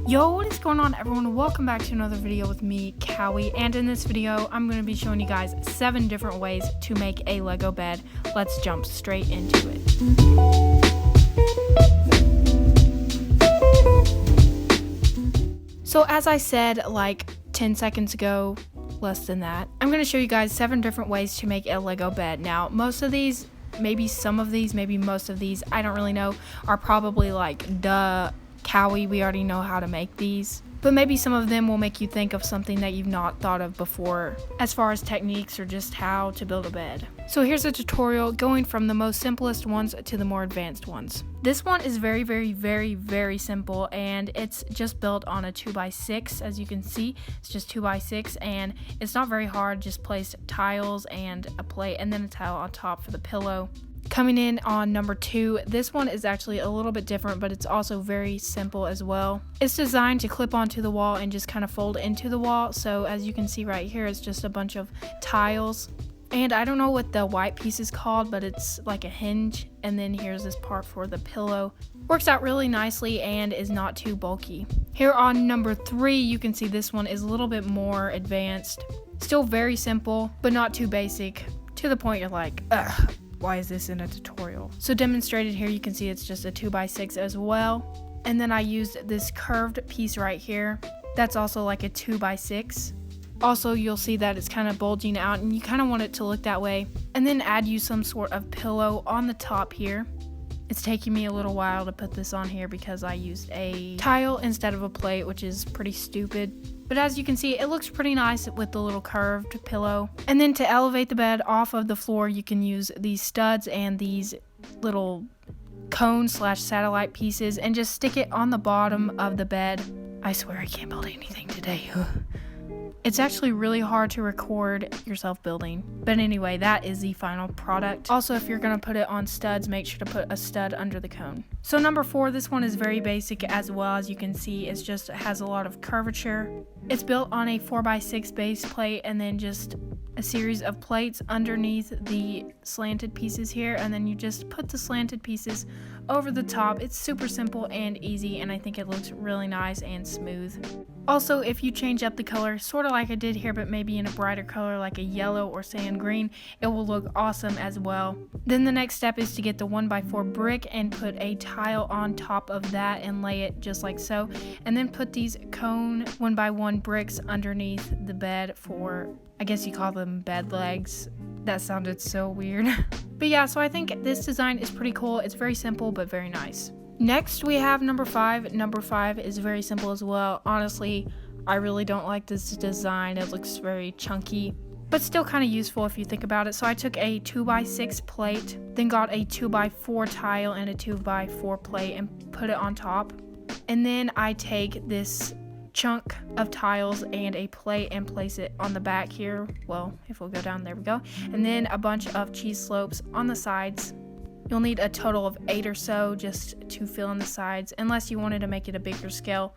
Yo, what is going on, everyone? Welcome back to another video with me, Cowie, and in this video I'm going to be showing you guys 7 different ways to make a Lego bed. Let's jump straight into it. So as I said like 10 seconds ago, less than that, I'm going to show you guys 7 different ways to make a Lego bed. Now, most of these, maybe some of these, maybe most of these, I don't really know, are probably like, duh, Cowie, we already know how to make these. But maybe some of them will make you think of something that you've not thought of before as far as techniques or just how to build a bed. So here's a tutorial going from the most simplest ones to the more advanced ones. This one is very simple, and it's just built on a 2x6. As you can see, it's just 2x6 and it's not very hard. Just place tiles and a plate and then a tile on top for the pillow. Coming in on number 2, this one is actually a little bit different, but it's also very simple as well. It's designed to clip onto the wall and just kind of fold into the wall. So as you can see right here, it's just a bunch of tiles. And I don't know what the white piece is called, but it's like a hinge. And then here's this part for the pillow. Works out really nicely and is not too bulky. Here on number 3, you can see this one is a little bit more advanced. Still very simple, but not too basic. To the point you're like, ugh. Why is this in a tutorial? So demonstrated here, you can see it's just a 2x6 as well. And then I used this curved piece right here. That's also like a 2x6. Also, you'll see that it's kind of bulging out and you kind of want it to look that way. And then add you some sort of pillow on the top here. It's taking me a little while to put this on here because I used a tile instead of a plate, which is pretty stupid. But as you can see, it looks pretty nice with the little curved pillow. And then to elevate the bed off of the floor, you can use these studs and these little cone/satellite pieces and just stick it on the bottom of the bed. I swear I can't build anything today. It's actually really hard to record yourself building. But anyway, that is the final product. Also, if you're going to put it on studs, make sure to put a stud under the cone. So number 4, this one is very basic as well. As you can see, it just has a lot of curvature. It's built on a 4x6 base plate and then just a series of plates underneath the slanted pieces here, and then you just put the slanted pieces over the top. It's super simple and easy, and I think it looks really nice and smooth. Also, if you change up the color, sort of like I did here, but maybe in a brighter color like a yellow or sand green, it will look awesome as well. Then the next step is to get the 1x4 brick and put a tile on top of that and lay it just like so, and then put these cone 1x1 bricks underneath the bed for, I guess you call them bed legs. That sounded so weird. But yeah, so I think this design is pretty cool. It's very simple but very nice. Next we have number 5. Number 5 is very simple as well. Honestly, I really don't like this design. It looks very chunky, but still kind of useful if you think about it. So I took a 2x6 plate, then got a 2x4 tile and a 2x4 plate and put it on top. And then I take this chunk of tiles and a plate and place it on the back here. Well, if we'll go down, there we go. And then a bunch of cheese slopes on the sides. You'll need a total of 8 or so just to fill in the sides, unless you wanted to make it a bigger scale.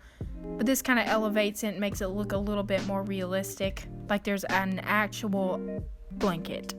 But this kind of elevates it and makes it look a little bit more realistic, like there's an actual blanket.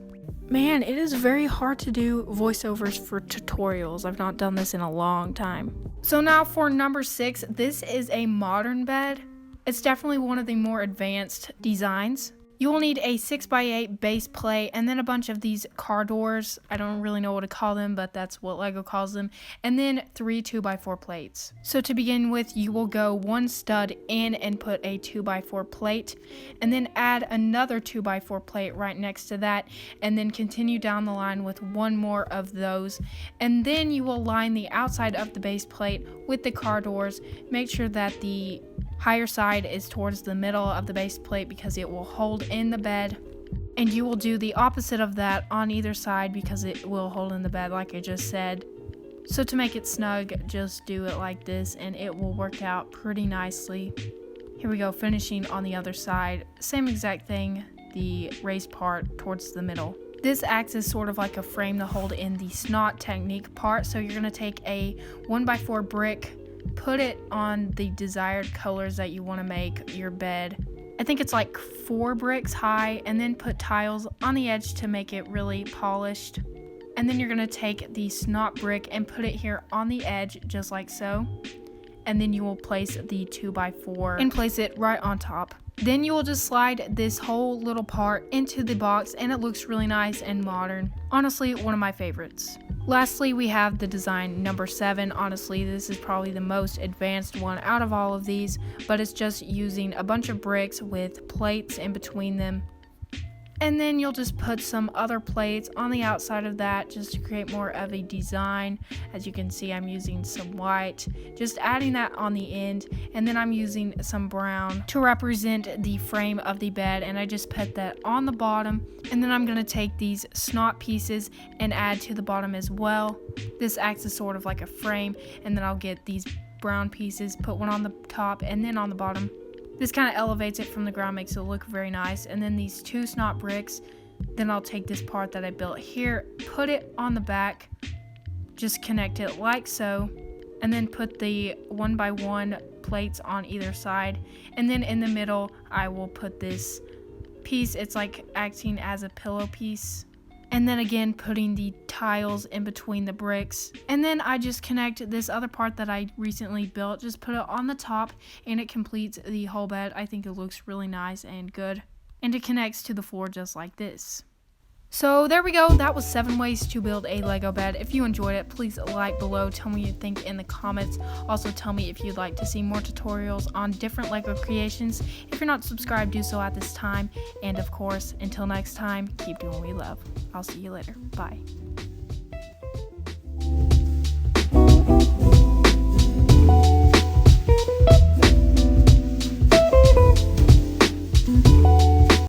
Man, it is very hard to do voiceovers for tutorials. I've not done this in a long time. So now for number 6, this is a modern bed. It's definitely one of the more advanced designs. You will need a 6x8 base plate and then a bunch of these car doors. I don't really know what to call them, but that's what Lego calls them. And then 3 2x4 plates. So to begin with, you will go 1 stud in and put a 2x4 plate, and then add another 2x4 plate right next to that, and then continue down the line with 1 more of those. And then you will line the outside of the base plate with the car doors. Make sure that the higher side is towards the middle of the base plate because it will hold in the bed, and you will do the opposite of that on either side because it will hold in the bed like I just said. So to make it snug, just do it like this and it will work out pretty nicely. Here we go, finishing on the other side. Same exact thing, the raised part towards the middle. This acts as sort of like a frame to hold in the snot technique part. So you're going to take a 1x4 brick, put it on the desired colors that you want to make your bed. I think it's like 4 bricks high, and then put tiles on the edge to make it really polished. And then you're going to take the snot brick and put it here on the edge just like so. and then you will place the 2x4 and place it right on top. Then you will just slide this whole little part into the box, and it looks really nice and modern. Honestly, one of my favorites. Lastly, we have the design number 7. Honestly, this is probably the most advanced one out of all of these, but it's just using a bunch of bricks with plates in between them. And then you'll just put some other plates on the outside of that just to create more of a design. As you can see, I'm using some white, just adding that on the end, and then I'm using some brown to represent the frame of the bed, and I just put that on the bottom. And then I'm going to take these snot pieces and add to the bottom as well. This acts as sort of like a frame, and then I'll get these brown pieces, put one on the top and then on the bottom. This kind of elevates it from the ground, makes it look very nice. And then these 2 snot bricks, then I'll take this part that I built here, put it on the back, just connect it like so, and then put the 1x1 plates on either side. And then in the middle, I will put this piece. It's like acting as a pillow piece. And then again, putting the tiles in between the bricks. And then I just connect this other part that I recently built, just put it on the top, and it completes the whole bed. I think it looks really nice and good. And it connects to the floor just like this. So there we go. That was 7 ways to build a Lego bed. If you enjoyed it, please like below. Tell me what you think in the comments. Also tell me if you'd like to see more tutorials on different Lego creations. If you're not subscribed, do so at this time. And of course, until next time, keep doing what we love. I'll see you later. Bye.